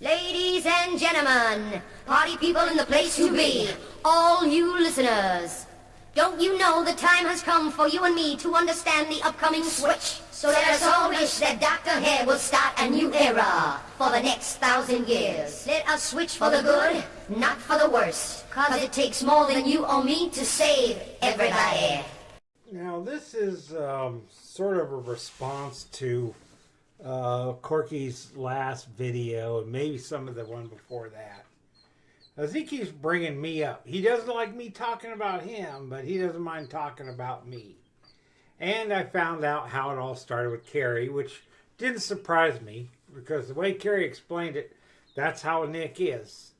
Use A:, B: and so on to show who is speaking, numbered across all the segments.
A: Ladies and gentlemen, party people in the place to be, all you listeners. Don't you know the time has come for you and me to understand the upcoming switch? So let us all wish that Dr. Hair will start a new era for the next 1,000 years. Let us switch for the good, not for the worse. Cause it takes more than you or me to save everybody.
B: Now this is sort of a response to Corky's last video and maybe some of the one before that. As he keeps bringing me up. He doesn't like me talking about him, but he doesn't mind talking about me. And I found out how it all started with Carrie, which didn't surprise me because the way Carrie explained it, that's how Nick is.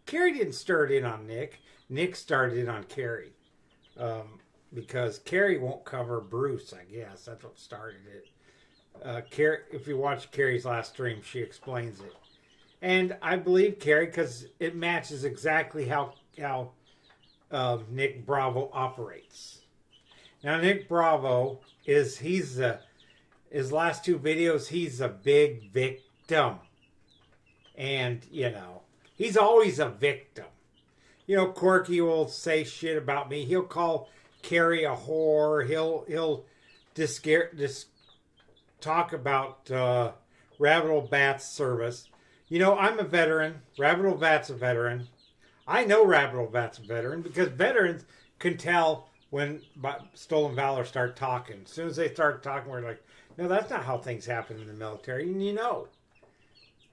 B: Carrie didn't start in on Nick. Nick started in on Carrie. Because Carrie won't cover Bruce, I guess. That's what started it. If you watch Carrie's last stream, she explains it. And I believe Carrie because it matches exactly how Nick Bravo operates. Now, Nick Bravo his last two videos, he's a big victim. And, he's always a victim. Corky will say shit about me. He'll call Carrie a whore. He'll talk about Rabbit Old Bat's service. I'm a veteran. Rabbit Old Bat's a veteran. I know Rabbit Old Bat's a veteran because veterans can tell when Stolen Valor start talking. As soon as they start talking, we're like, no, that's not how things happen in the military. And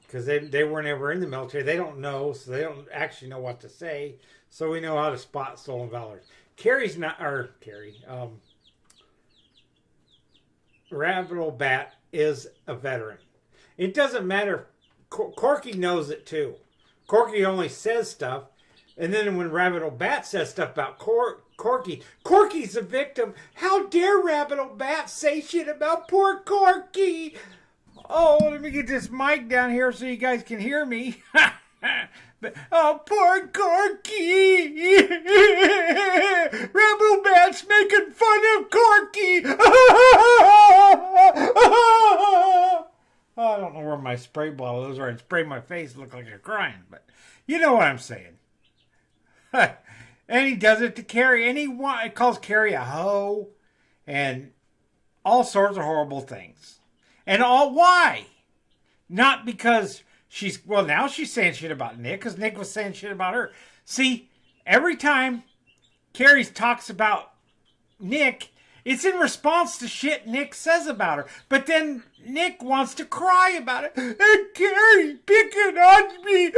B: because they weren't ever in the military. They don't know, so they don't actually know what to say. So we know how to spot Stolen Valor. Rabbit Old Bat is a veteran. It doesn't matter. Corky knows it too. Corky only says stuff. And then when Rabbit Old Bat says stuff about Corky's a victim. How dare Rabbit Old Bat say shit about poor Corky? Oh, let me get this mic down here so you guys can hear me. Oh, poor Corky! Rabbit Old Bat's making fun of Corky! I don't know where my spray bottle is, or I'd spray my face and look like I'm crying, but you know what I'm saying. And he does it to Carrie, and he calls Carrie a hoe, and all sorts of horrible things. And why? Not because now she's saying shit about Nick, because Nick was saying shit about her. See, every time Carrie talks about Nick, it's in response to shit Nick says about her. But then Nick wants to cry about it. And Carrie's picking on me.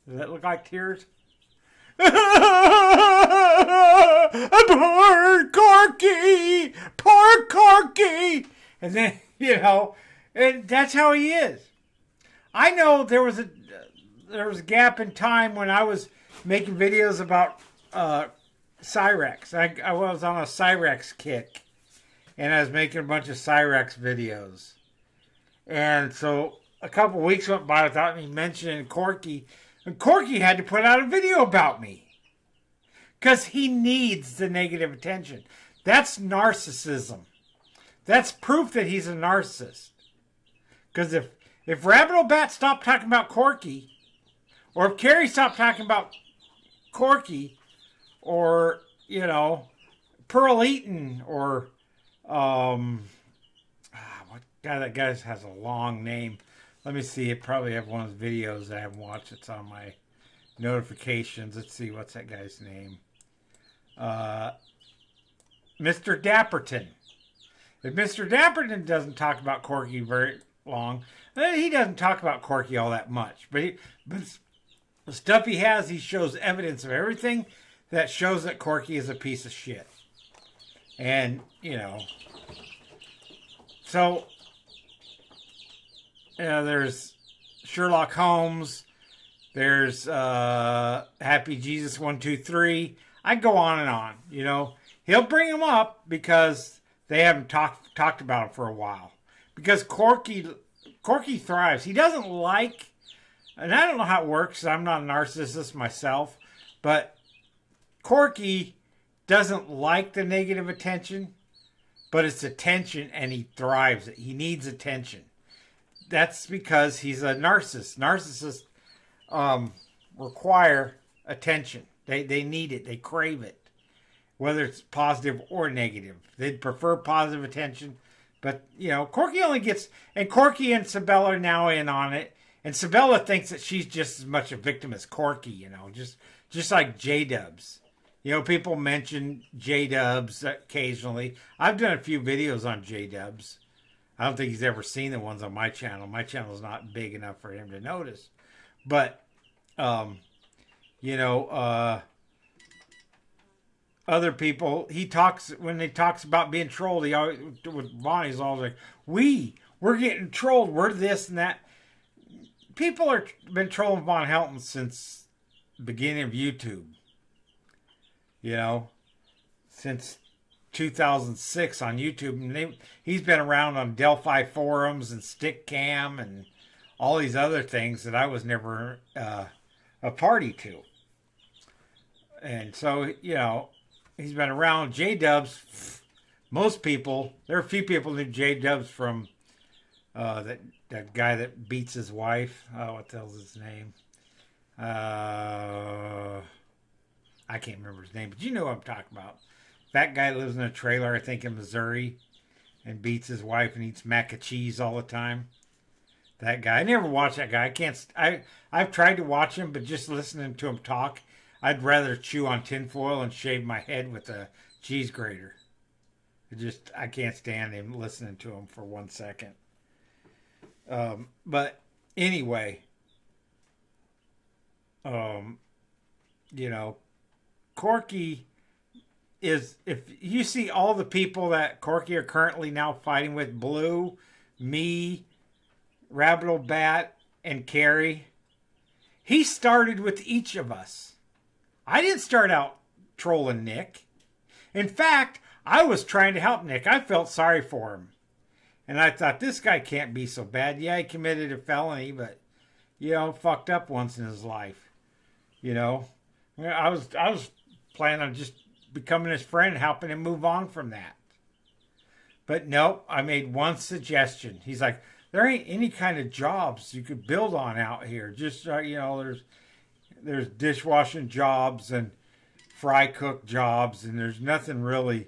B: Does that look like tears? Poor Corky! Poor Corky! And then, and that's how he is. I know there was a gap in time when I was making videos about Cyrex. I was on a Cyrex kick, and I was making a bunch of Cyrex videos. And so a couple weeks went by without me mentioning Corky, and Corky had to put out a video about me. Because he needs the negative attention. That's narcissism. That's proof that he's a narcissist. Because if Rabbit Old Bat stopped talking about Corky, or if Carrie stopped talking about Corky, or, Pearl Eaton, or, that guy has a long name. Let me see, it probably have one of his videos I haven't watched. It's on my notifications. Let's see, what's that guy's name? Mr. Dapperton. If Mr. Dapperton doesn't talk about Corky very long, he doesn't talk about Corky all that much. But the stuff he has, he shows evidence of everything that shows that Corky is a piece of shit. And, so, there's Sherlock Holmes, there's Happy Jesus 123. I go on and on, He'll bring him up because they haven't talked about him for a while. Because Corky thrives. He doesn't like, and I don't know how it works. I'm not a narcissist myself, but Corky doesn't like the negative attention, but it's attention, and he thrives it. He needs attention. That's because he's a narcissist. Narcissists require attention. They need it. They crave it, whether it's positive or negative. They'd prefer positive attention. But, Corky only gets... And Corky and Sabella are now in on it. And Sabella thinks that she's just as much a victim as Corky, just like J-Dubs. People mention J-Dubs occasionally. I've done a few videos on J-Dubs. I don't think he's ever seen the ones on my channel. My channel's not big enough for him to notice. But, other people, when he talks about being trolled, he always, with Bonnie's always like, we're getting trolled, we're this and that. People are been trolling Von Helton since the beginning of YouTube. Since 2006 on YouTube. And he's been around on Delphi forums and Stickcam and all these other things that I was never a party to. And so, he's been around. J-Dubs, most people, there are a few people who knew J-Dubs from that guy that beats his wife. What the hell's his name? I can't remember his name, but you know what I'm talking about. That guy lives in a trailer, I think, in Missouri, and beats his wife and eats mac and cheese all the time. That guy. I never watched that guy. I've tried to watch him, but just listening to him talk, I'd rather chew on tinfoil and shave my head with a cheese grater. I can't stand him listening to him for 1 second. But anyway, Corky is, if you see all the people that Corky are currently now fighting with, Blue, me, Rabbit Bat, and Carrie, he started with each of us. I didn't start out trolling Nick. In fact, I was trying to help Nick. I felt sorry for him. And I thought, this guy can't be so bad. Yeah, he committed a felony, but, fucked up once in his life. I was planning on just becoming his friend and helping him move on from that. But nope, I made one suggestion. He's like, there ain't any kind of jobs you could build on out here. Just, there's dishwashing jobs and fry cook jobs, and there's nothing really.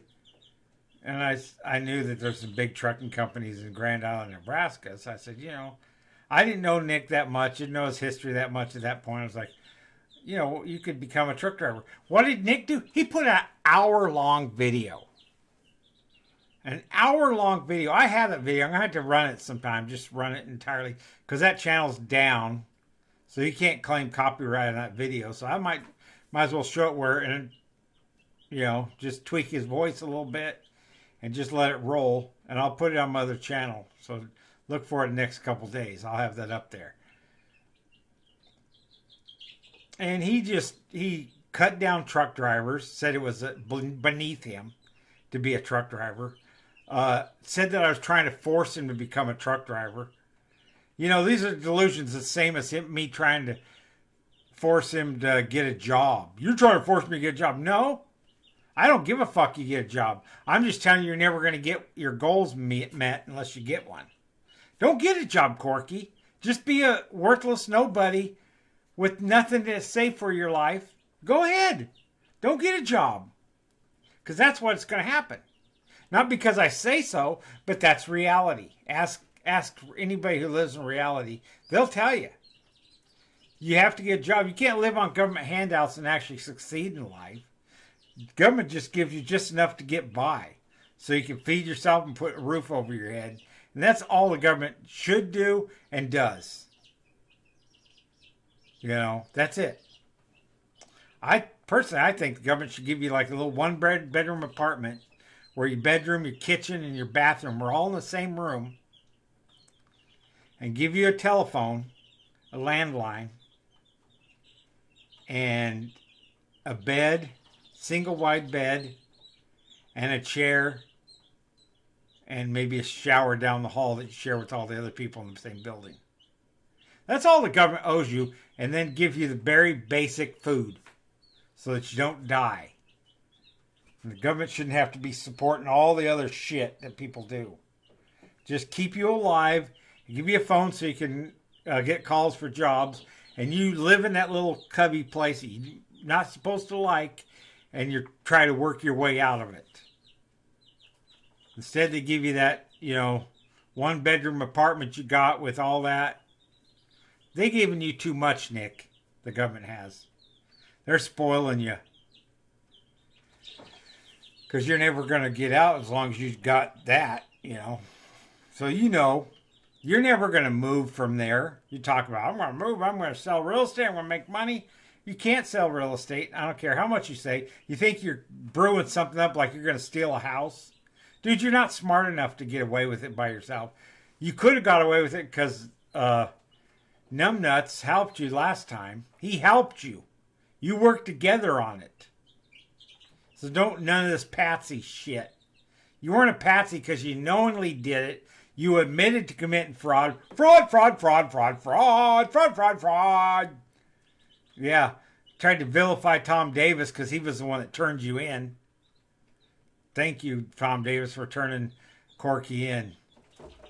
B: And I knew that there's some big trucking companies in Grand Island, Nebraska. So I said, I didn't know Nick that much. Didn't know his history that much at that point. I was like, you could become a truck driver. What did Nick do? He put an hour-long video. An hour-long video. I have that video. I'm going to have to run it sometime. Just run it entirely. Because that channel's down. So you can't claim copyright on that video. So I might as well show it where, and just tweak his voice a little bit. And just let it roll. And I'll put it on my other channel. So look for it the next couple days. I'll have that up there. And he cut down truck drivers. Said it was beneath him to be a truck driver. Said that I was trying to force him to become a truck driver. These are delusions the same as me trying to force him to get a job. You're trying to force me to get a job. No. I don't give a fuck you get a job. I'm just telling you, you're never going to get your goals met unless you get one. Don't get a job, Corky. Just be a worthless nobody with nothing to say for your life. Go ahead. Don't get a job. Because that's what's going to happen. Not because I say so, but that's reality. Ask anybody who lives in reality. They'll tell you. You have to get a job. You can't live on government handouts and actually succeed in life. Government just gives you just enough to get by. So you can feed yourself and put a roof over your head. And that's all the government should do and does. That's it. I think the government should give you like a little one-bedroom apartment where your bedroom, your kitchen, and your bathroom are all in the same room. And give you a telephone, a landline, and a bed, single wide bed, and a chair, and maybe a shower down the hall that you share with all the other people in the same building. That's all the government owes you, and then give you the very basic food so that you don't die. And the government shouldn't have to be supporting all the other shit that people do. Just keep you alive, give you a phone so you can get calls for jobs, and you live in that little cubby place that you're not supposed to like, and you try to work your way out of it. Instead, they give you that, 1-bedroom apartment you got with all that. They're giving you too much, Nick. The government has. They're spoiling you. Because you're never going to get out as long as you've got that, So you're never going to move from there. You talk about, I'm going to move, I'm going to sell real estate, I'm going to make money. You can't sell real estate. I don't care how much you say. You think you're brewing something up like you're going to steal a house? Dude, you're not smart enough to get away with it by yourself. You could have got away with it because Numbnuts helped you last time. He helped you. You worked together on it. So none of this patsy shit. You weren't a patsy because you knowingly did it. You admitted to committing fraud. Fraud. Yeah. Tried to vilify Tom Davis because he was the one that turned you in. Thank you, Tom Davis, for turning Corky in.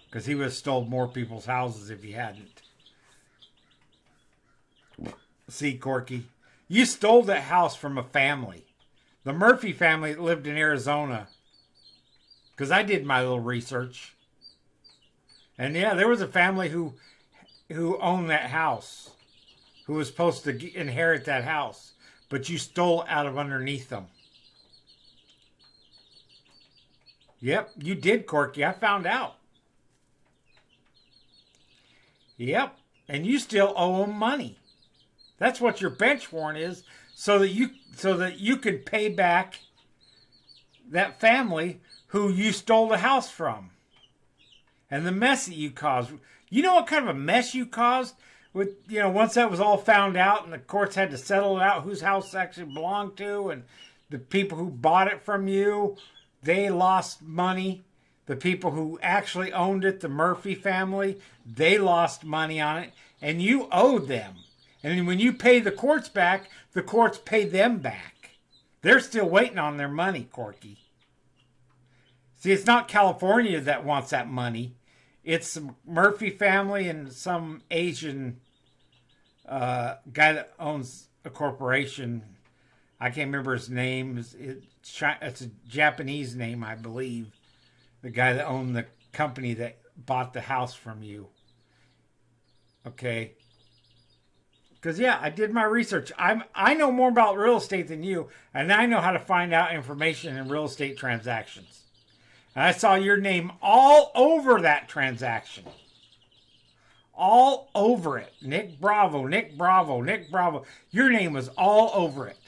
B: Because he would have stole more people's houses if he hadn't. See, Corky, you stole that house from a family. The Murphy family that lived in Arizona. Because I did my little research. And yeah, there was a family who owned that house. Who was supposed to inherit that house. But you stole out of underneath them. Yep, you did, Corky. I found out. Yep, and you still owe them money. That's what your bench warrant is, so that you can pay back that family who you stole the house from. And the mess that you caused. You know what kind of a mess you caused? With once that was all found out and the courts had to settle it out whose house actually belonged to, and the people who bought it from you, they lost money. The people who actually owned it, the Murphy family, they lost money on it, and you owed them. And when you pay the courts back, the courts pay them back. They're still waiting on their money, Corky. See, it's not California that wants that money. It's the Murphy family and some Asian guy that owns a corporation. I can't remember his name. It's a Japanese name, I believe. The guy that owned the company that bought the house from you. Okay. Because, yeah, I did my research. I know more about real estate than you, and I know how to find out information in real estate transactions. And I saw your name all over that transaction. All over it. Nick Bravo, Nick Bravo, Nick Bravo. Your name was all over it.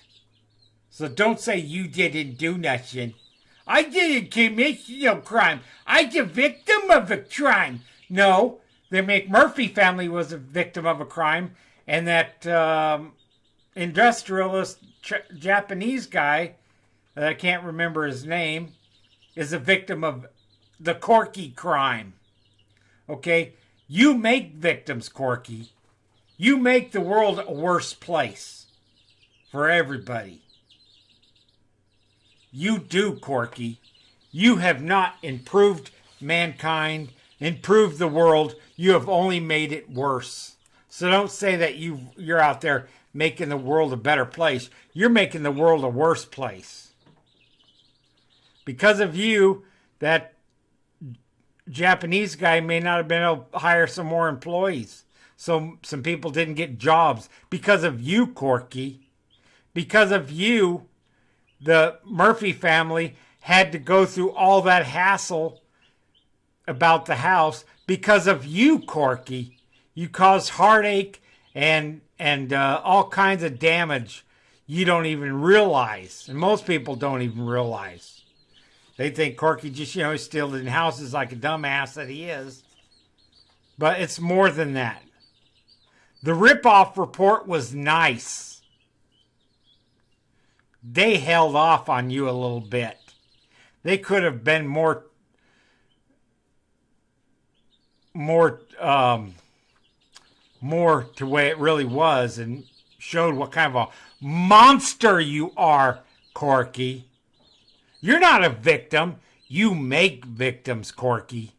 B: So don't say you didn't do nothing. I didn't commit no crime. I'm the victim of a crime. No, the McMurphy family was a victim of a crime. And that industrialist Japanese guy, that I can't remember his name, is a victim of the Corky crime. Okay? You make victims, Corky. You make the world a worse place for everybody. You do, Corky. You have not improved mankind, improved the world. You have only made it worse. So don't say that you're out there making the world a better place. You're making the world a worse place. Because of you, that Japanese guy may not have been able to hire some more employees. So some people didn't get jobs. Because of you, Corky. Because of you, the Murphy family had to go through all that hassle about the house. Because of you, Corky. You caused heartache and all kinds of damage you don't even realize. And most people don't even realize. They think Corky just, he's stealing houses like a dumbass that he is. But it's more than that. The ripoff report was nice. They held off on you a little bit. They could have been more to the way it really was and showed what kind of a monster you are, Corky. You're not a victim. You make victims, Corky.